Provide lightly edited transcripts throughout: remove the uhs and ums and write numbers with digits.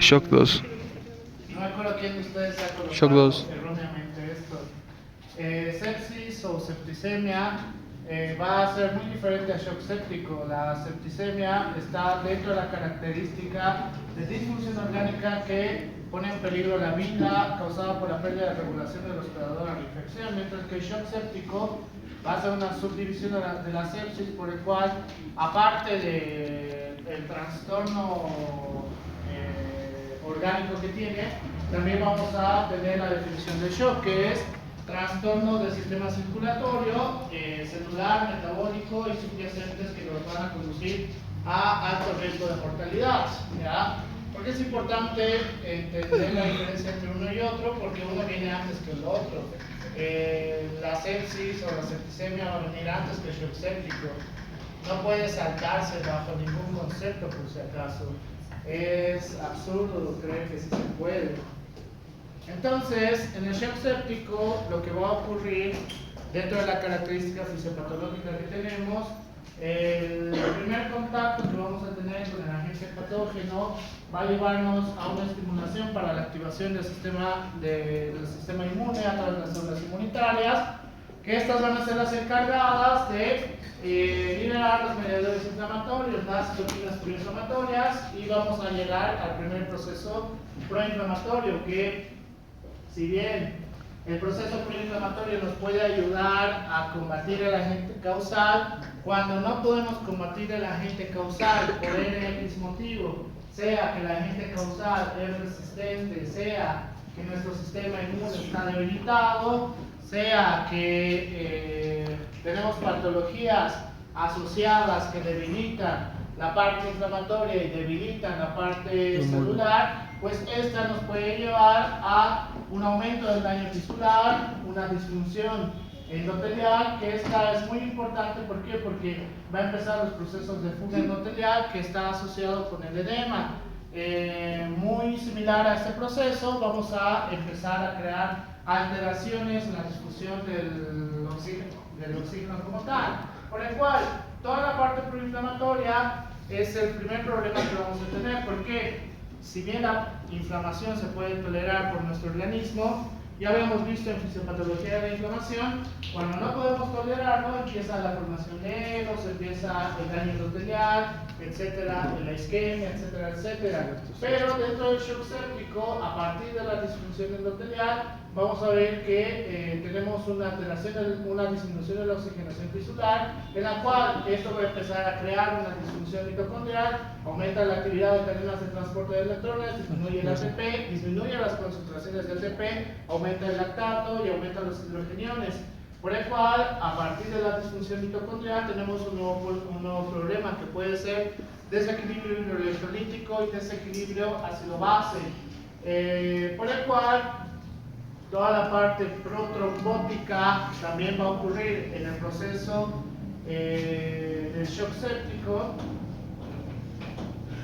Shock 2. No me acuerdo quién de ustedes se ha Shock colocado 2. erróneamente esto. Sepsis o septicemia va a ser muy diferente a shock séptico. La septicemia está dentro de la característica de disfunción orgánica que pone en peligro la vida causada por la pérdida de regulación del hospedador a la infección, mientras que el shock séptico va a ser una subdivisión de la sepsis, por el cual, aparte del trastorno orgánico que tiene, también vamos a tener la definición de shock, que es trastorno del sistema circulatorio, celular, metabólico y subyacentes que nos van a conducir a alto riesgo de mortalidad. ¿Ya? Porque es importante entender la diferencia entre uno y otro, porque uno viene antes que el otro. La sepsis o la septicemia va a venir antes que el shock séptico. No puede saltarse bajo ningún concepto, por si acaso. Es absurdo creer que sí se puede. Entonces, en el shock séptico, lo que va a ocurrir dentro de la característica fisiopatológica que tenemos, el primer contacto que vamos a tener con el agente patógeno va a llevarnos a una estimulación para la activación del sistema inmune a través de las células inmunitarias, que estas van a ser las encargadas de liberar los mediadores inflamatorios, las citoquinas proinflamatorias, y vamos a llegar al primer proceso proinflamatorio, que si bien el proceso proinflamatorio nos puede ayudar a combatir el agente causal, cuando no podemos combatir el agente causal por X motivo, sea que el agente causal es resistente, sea que nuestro sistema inmune está debilitado, sea que tenemos patologías asociadas que debilitan la parte inflamatoria y debilitan la parte celular, pues esta nos puede llevar a un aumento del daño tisular, una disfunción endotelial, que esta es muy importante. ¿Por qué? Porque va a empezar los procesos de fuga endotelial, que está asociado con el edema. Muy similar a este proceso, vamos a empezar a crear alteraciones en la difusión del oxígeno como tal, por el cual toda la parte proinflamatoria es el primer problema que vamos a tener, porque si bien la inflamación se puede tolerar por nuestro organismo, ya habíamos visto en fisiopatología de la inflamación, cuando no podemos tolerarlo, empieza la formación de hegos, empieza el daño endotelial, etcétera, la isquemia, etcétera, etcétera. Pero dentro del shock séptico, a partir de la disfunción endotelial, vamos a ver que tenemos una alteración, una disminución de la oxigenación tisular, en la cual esto va a empezar a crear una disfunción mitocondrial, aumenta la actividad de cadenas de transporte de electrones, disminuye el ATP, disminuye las concentraciones de ATP, aumenta el lactato y aumenta los hidrogeniones. Por el cual, a partir de la disfunción mitocondrial, tenemos un nuevo problema, que puede ser desequilibrio hidroelectrolítico y desequilibrio ácido-base. Por el cual, toda la parte protrombótica también va a ocurrir en el proceso del shock séptico.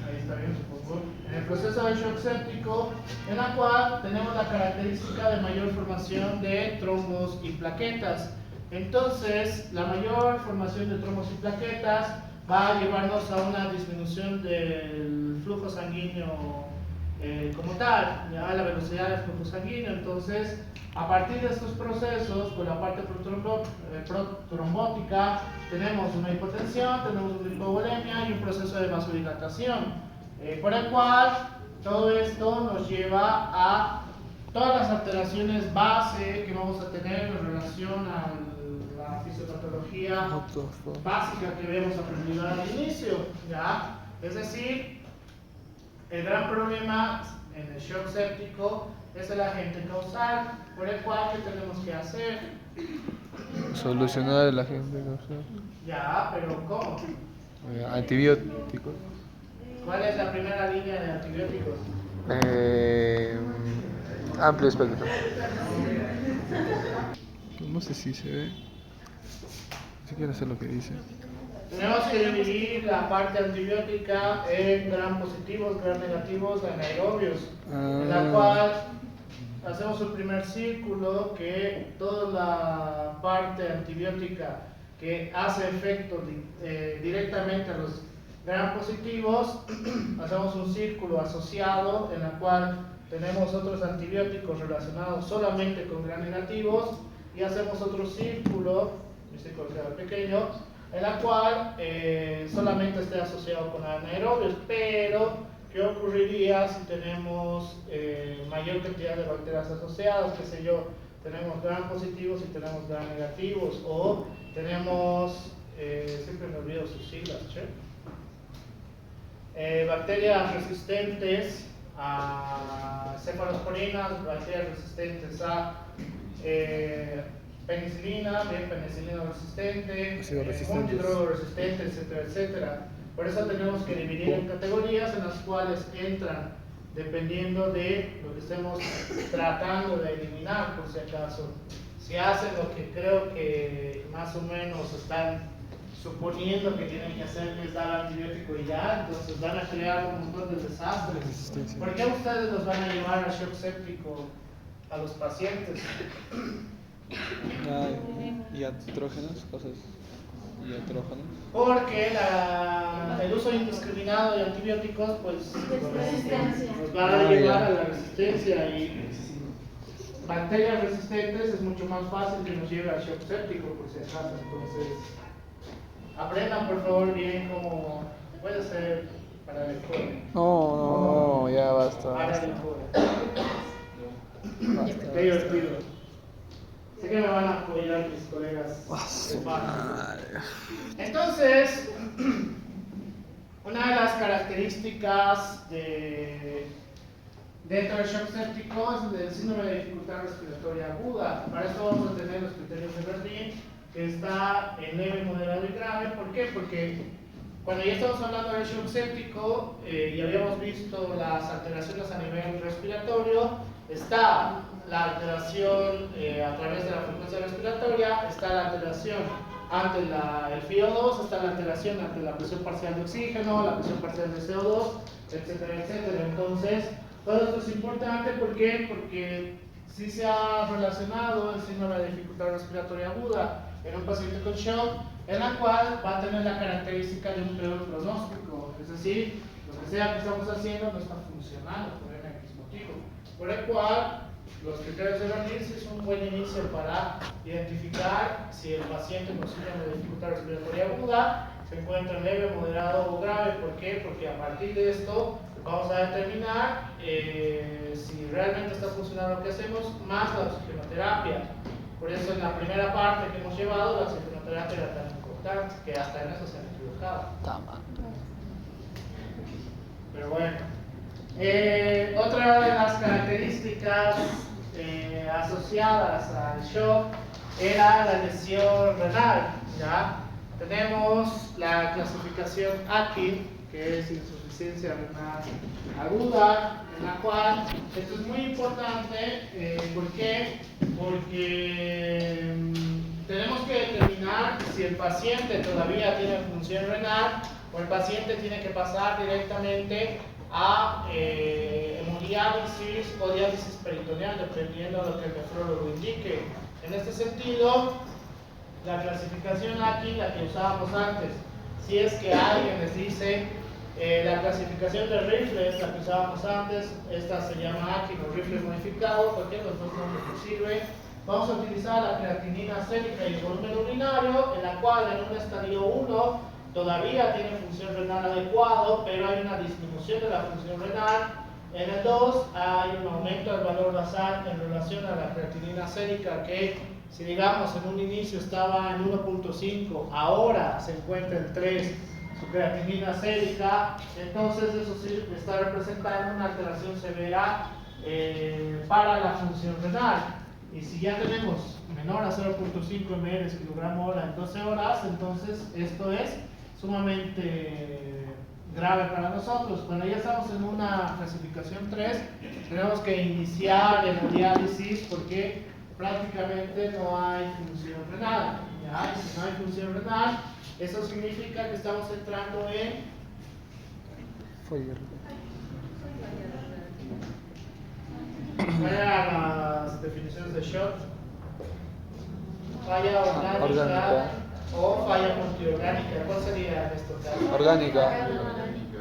Ahí está bien, supongo. En el proceso del shock séptico, en la cual tenemos la característica de mayor formación de trombos y plaquetas. Entonces, la mayor formación de trombos y plaquetas va a llevarnos a una disminución del flujo sanguíneo como tal, ya la velocidad del flujo sanguíneo. Entonces, a partir de estos procesos, con la parte protrombótica, tenemos una hipotensión, tenemos una hipovolemia y un proceso de vasodilatación, por el cual todo esto nos lleva a todas las alteraciones base que vamos a tener en relación a la fisiopatología básica que habíamos aprendido al inicio, ¿ya? Es decir, el gran problema en el shock séptico es el agente causal, por el cual, ¿qué tenemos que hacer? Solucionar el agente causal. Ya, pero ¿cómo? Antibióticos. ¿Cuál es la primera línea de antibióticos? Amplio espectro. No sé si se ve. Si quiero hacer lo que dice. Tenemos que dividir la parte antibiótica en gram positivos, gram negativos, anaerobios, en la cual hacemos el primer círculo, que toda la parte antibiótica que hace efecto directamente a los gram positivos, hacemos un círculo asociado en el cual tenemos otros antibióticos relacionados solamente con gram negativos y hacemos otro círculo, mi círculo queda pequeño, en la cual solamente esté asociado con anaerobios, pero ¿qué ocurriría si tenemos mayor cantidad de bacterias asociadas? Qué sé yo, tenemos gram positivos y tenemos gram negativos, o tenemos, siempre me olvido sus siglas, ¿che? Bacterias resistentes a cefalosporinas, bacterias resistentes a penicilina, bien, penicilina resistente, multidrogo resistente, etcétera, etcétera. Por eso tenemos que dividir en categorías en las cuales entran, dependiendo de lo que estemos tratando de eliminar, por si acaso. Si hacen lo que creo que más o menos están suponiendo que tienen que hacer, que es dar antibiótico y ya, entonces van a crear un montón de desastres. ¿Por qué ustedes los van a llevar a shock séptico a los pacientes? Y atrógenos, cosas. Y atrógenos. Porque el uso indiscriminado de antibióticos pues nos va a llevar a la resistencia, y bacterias resistentes es mucho más fácil que nos lleve al shock séptico, por si acaso. Entonces aprendan por favor bien cómo puede ser para el core. No, ya basta. Para el core. Qué divertido. Sé que me van a apoyar mis colegas de páramo. Entonces, una de las características dentro del shock séptico es el síndrome de dificultad respiratoria aguda. Para esto vamos a tener los criterios de Berlín, que está en leve, moderado y grave. ¿Por qué? Porque cuando ya estamos hablando del shock séptico y habíamos visto las alteraciones a nivel respiratorio, está la alteración a través de la frecuencia respiratoria, está la alteración ante el FiO2, está la alteración ante la presión parcial de oxígeno, la presión parcial de CO2, etcétera, etcétera. Entonces, todo esto es importante. ¿Por qué? Porque sí se ha relacionado el síndrome de dificultad respiratoria aguda en un paciente con shock, en la cual va a tener la característica de un peor pronóstico, es decir, lo que sea que estamos haciendo no está funcionando por X motivo, por el cual los criterios de Berlín es un buen inicio para identificar si el paciente con síndrome de dificultad respiratoria aguda se encuentra en leve, moderado o grave. ¿Por qué? Porque a partir de esto vamos a determinar si realmente está funcionando lo que hacemos, más la oxigenoterapia. Por eso en la primera parte que hemos llevado, la oxigenoterapia era tan importante, que hasta en eso se han equivocado. Pero bueno. Otra de las características asociadas al shock era la lesión renal. ¿Ya? Tenemos la clasificación AKI, que es insuficiencia renal aguda, en la cual esto es muy importante. ¿Por qué? Porque tenemos que determinar si el paciente todavía tiene función renal o el paciente tiene que pasar directamente a hemodiálisis o diálisis peritoneal, dependiendo de lo que el nefrólogo indique. En este sentido, la clasificación aquí, la que usábamos antes, si es que alguien les dice la clasificación de Rifle, la que usábamos antes, esta se llama aquí, o Rifle modificado, porque los dos nombres nos sirven. Vamos a utilizar la creatinina sérica y el volumen urinario, en la cual en un estadio 1 todavía tiene función renal adecuado, pero hay una disminución de la función renal. En el 2 hay un aumento del valor basal en relación a la creatinina sérica, que si digamos en un inicio estaba en 1.5, ahora se encuentra en 3 su creatinina sérica. Entonces eso sí está representando una alteración severa para la función renal. Y si ya tenemos menor a 0.5 ml kilogramo hora en 12 horas, entonces esto es sumamente grave para nosotros. Cuando ya estamos en una clasificación 3, tenemos que iniciar hemodiálisis porque prácticamente no hay función renal. ¿Ya? Y si no hay función renal, eso significa que estamos entrando en ¿cuáles eran las definiciones de shock? Falla orgánica o falla multiorgánica. ¿Cuál sería en estos casos? Orgánica.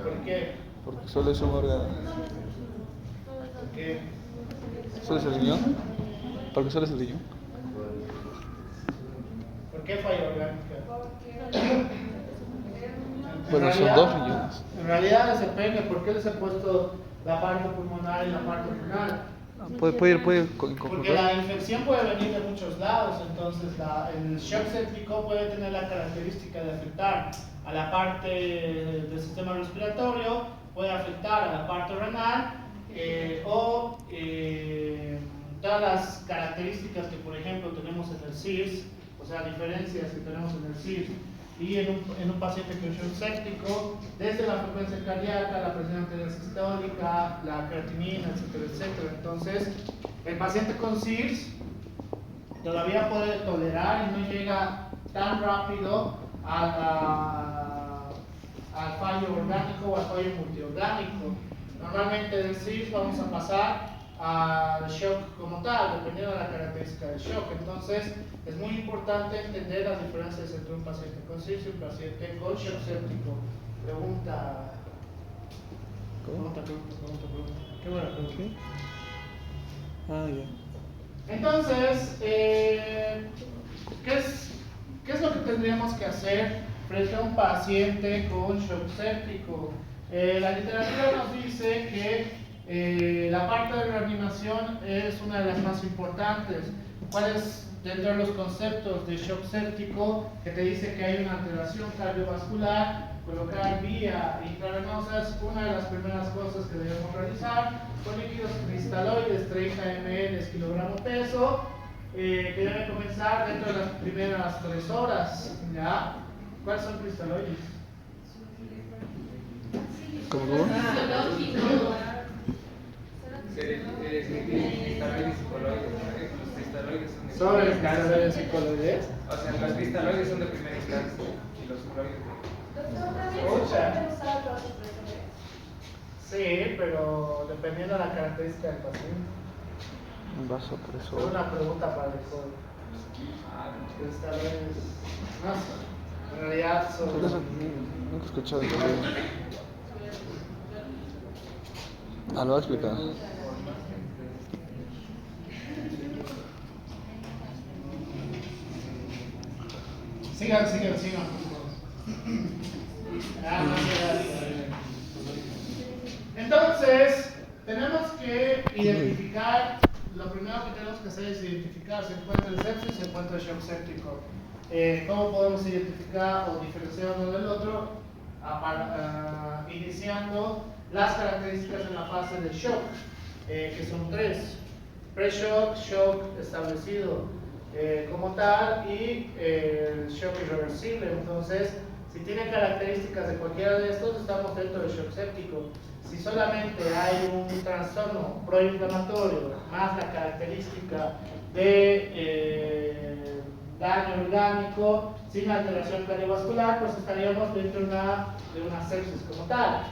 ¿Por qué? Porque solo es un órgano. ¿Por qué? ¿Solo es el riñón? Porque solo es el riñón. ¿Por qué falla orgánica? Bueno, son dos riñones. En realidad depende. ¿Por qué les he puesto la parte pulmonar y la parte renal? Puede ir Porque conjuntar. la infección puede venir de muchos lados, entonces el shock séptico puede tener la característica de afectar a la parte del sistema respiratorio, puede afectar a la parte renal todas las características que por ejemplo tenemos en el CIRS, o sea, diferencias que tenemos en el CIRS y en un paciente con shock séptico, desde la frecuencia cardíaca, la presión arterial sistólica, la creatinina, etcétera, etcétera. Entonces, el paciente con CIRS todavía puede tolerar y no llega tan rápido al fallo orgánico o al fallo multiorgánico. Normalmente del CIRS vamos a pasar al shock como tal, dependiendo de la característica del shock. Entonces, es muy importante entender las diferencias entre un paciente con CIRS y un paciente con shock séptico. Pregunta. Pregunta. Qué buena pregunta. ¿Qué? Ah, ya. Entonces, ¿qué es lo que tendríamos que hacer frente a un paciente con shock séptico? La literatura nos dice que la parte de reanimación es una de las más importantes. ¿Cuál es dentro de los conceptos de shock séptico? Que te dice que hay una alteración cardiovascular. Colocar vía intravenosa es una de las primeras cosas que debemos realizar, con líquidos cristaloides 30 ml kilogramo peso, que deben comenzar dentro de las primeras 3 horas. ¿Ya? ¿Cuáles son cristaloides? ¿Cómo? ¿Son los cristaloides psicoloides? O sea, los cristaloides son de primera instancia y los coloides de... Sí, pero dependiendo de la característica del paciente. Un Es vasopresor. una pregunta para el código. Cristaloides. No sé. En realidad son. Nunca he escuchado eso. Ah, lo voy a explicar. Sigan, por favor. Entonces, tenemos que identificar, lo primero que tenemos que hacer es identificar si encuentra el sepsis y si encuentra el shock séptico. ¿Cómo podemos identificar o diferenciar uno del otro? Iniciando las características en la fase del shock, que son 3: pre-shock, shock establecido como tal y el shock irreversible. Entonces, si tiene características de cualquiera de estos, estamos dentro del shock séptico. Si solamente hay un trastorno proinflamatorio más la característica de daño orgánico sin alteración cardiovascular, pues estaríamos dentro de una sepsis como tal.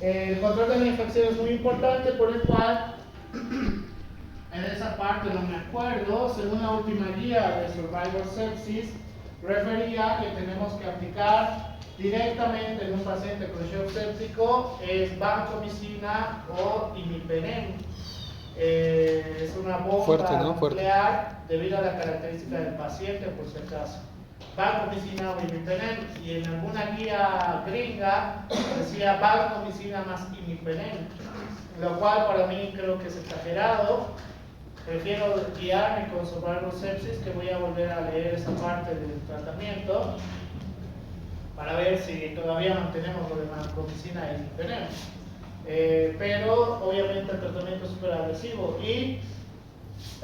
El control de la infección es muy importante, por el cual en esa parte no me acuerdo, según la última guía de Survivor Sepsis, refería que tenemos que aplicar directamente en un paciente con shock séptico es vancomicina o imipenem. Es una bomba Fuerte, ¿no? nuclear debido a la característica del paciente, por si acaso. Vancomicina o imipenem, y en alguna guía gringa decía vancomicina más imipenem, lo cual para mí creo que es exagerado. Prefiero guiarme con Survivor Sepsis, que voy a volver a leer esa parte del tratamiento para ver si todavía mantenemos lo de vancomicina y imipenem. Pero obviamente el tratamiento es súper agresivo y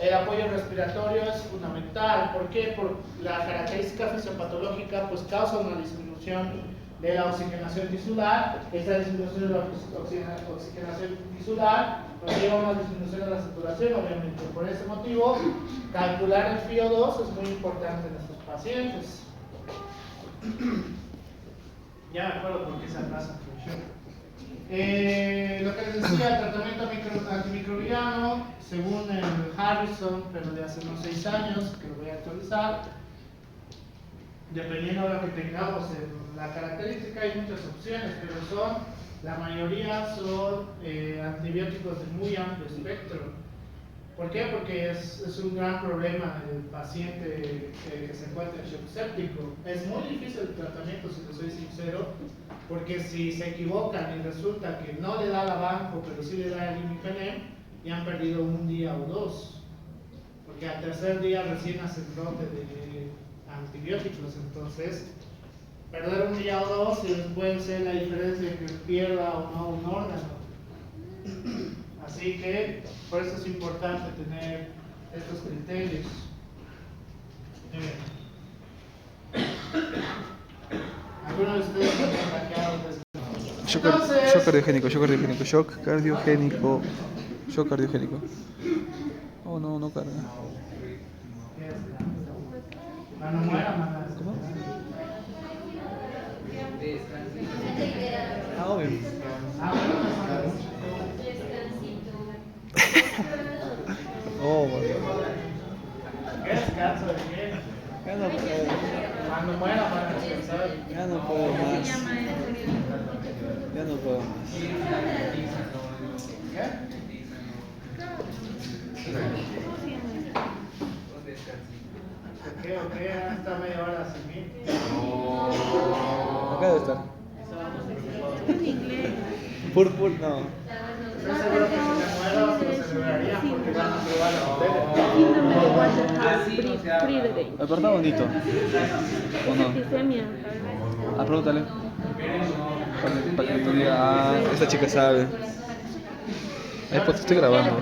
el apoyo respiratorio es fundamental. ¿Por qué? Por la característica fisiopatológica, pues causa una disminución de la oxigenación tisular. Esta disminución de la oxigenación tisular nos lleva a una disminución de la saturación, obviamente. Por ese motivo, calcular el FiO2 es muy importante en estos pacientes. Ya me acuerdo por qué esa raza. Lo que les decía, el tratamiento antimicrobiano, según el Harrison, pero de hace unos 6 años, que lo voy a actualizar, dependiendo de lo que tengamos en la característica, hay muchas opciones, pero la mayoría son antibióticos de muy amplio espectro. ¿Por qué? Porque es un gran problema el paciente que se encuentra en shock séptico. Es muy difícil el tratamiento, si te soy sincero, porque si se equivocan y resulta que no le da la banco, pero sí le da el imipenem, ya han perdido un día o dos. Porque al tercer día recién hace el brote de antibióticos, entonces perder un día o dos puede ser la diferencia de que pierda o no un órgano. Así que por eso es importante tener estos criterios. ¿Alguno de ustedes se ha contagiado de esto? Shock cardiogénico, shock cardiogénico, shock cardiogénico, shock cardiogénico. Oh no, no carga. ¿Qué es? Cuando muera, mamá. ¿Cómo? Ah, obvio. Oh, bueno. ¿Qué descanso de qué? Ya no puedo. Cuando muera van a descansar. Ya no puedo más. Ya no puedo más. ¿Qué? ¿Qué? Hasta media hora sin mí. Acá debe estar. En inglés. Purple, no. Estoy seguro que si me muero lo celebrarían porque van a probar la botella. Síndrome de Waterhouse Friderick. El está bonito. ¿O no? Septicemia. Ah, pregúntale. Para que tú digas, esta chica sabe. Ahí pues estoy grabando.